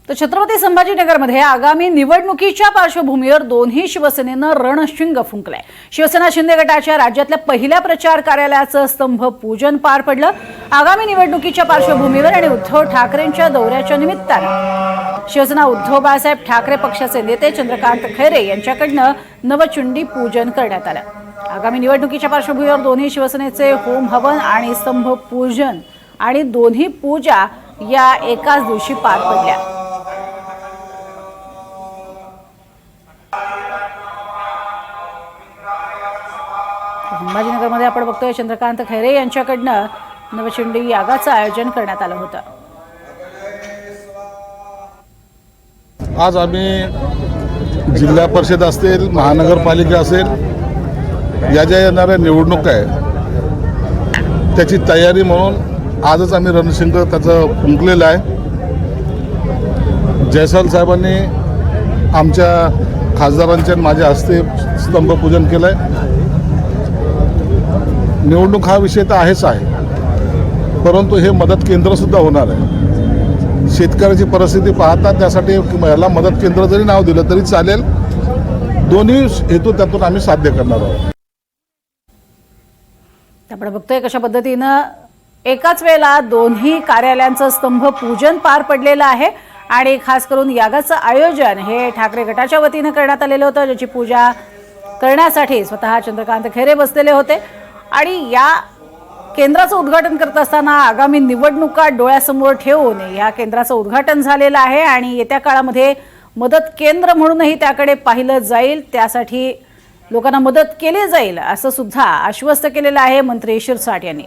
तर छत्रपती संभाजीनगरमध्ये आगामी निवडणुकीच्या पार्श्वभूमीवर दोन्ही शिवसेनेनं रणशिंग फुंकलंय। शिवसेना शिंदे गटाच्या राज्यातल्या पहिल्या प्रचार कार्यालयाचं स्तंभ पूजन पार पडलं। आगामी निवडणुकीच्या पार्श्वभूमीवर आणि उद्धव ठाकरेंच्या दौऱ्याच्या निमित्तानं शिवसेना उद्धव बाळासाहेब ठाकरे पक्षाचे नेते चंद्रकांत खैरे यांच्याकडनं नवचंडी पूजन करण्यात आलं। आगामी निवडणुकीच्या पार्श्वभूमीवर दोन्ही शिवसेनेचे होम हवन आणि स्तंभ पूजन आणि दोन्ही पूजा या एकाच दिवशी पार पडल्या। संभाजीनगरमध्ये आपण बघतोय चंद्रकांत खैरे यांच्याकडनं नवचंडी यागाचं आयोजन करण्यात आलं होतं। आज आम्ही जिल्हा परिषद असेल, महानगरपालिका असेल, या ज्या येणाऱ्या निवडणूक आहे त्याची तयारी म्हणून आजच आम्ही रणशिंग त्याचं फुंकलेलं आहे। जयस्वाल साहेबांनी आमच्या खासदारांच्या माझ्या हस्ते स्तंभपूजन केलं आहे। निवडणूक हा विषय तर आहेच आहे, परंतु हे मदत केंद्रसुद्धा होणार आहे। शेतकऱ्याची परिस्थिती पाहता त्यासाठी याला मदत केंद्र जरी नाव दिलं तरी चालेल। दोन्ही हेतू त्यातून आम्ही साध्य करणार आहोत। आपण बघतोय कशा पद्धतीनं एकाच वेळेला दोन्ही कार्यालयांचं स्तंभ पूजन पार पडलेलं आहे आणि खास करून यागाचं आयोजन हे ठाकरे गटाच्या वतीनं करण्यात आलेलं होतं, ज्याची पूजा करण्यासाठी स्वतः चंद्रकांत खैरे बसलेले होते। आणि या केंद्राचं उद्घाटन करत असताना आगामी निवडणुका डोळ्यासमोर ठेवून या केंद्राचं उद्घाटन झालेलं आहे आणि येत्या काळामध्ये मदत केंद्र म्हणूनही त्याकडे पाहिलं जाईल, त्यासाठी लोकांना मदत केली जाईल असं सुद्धा आश्वस्त केलेलं आहे मंत्री शिरसाट यांनी।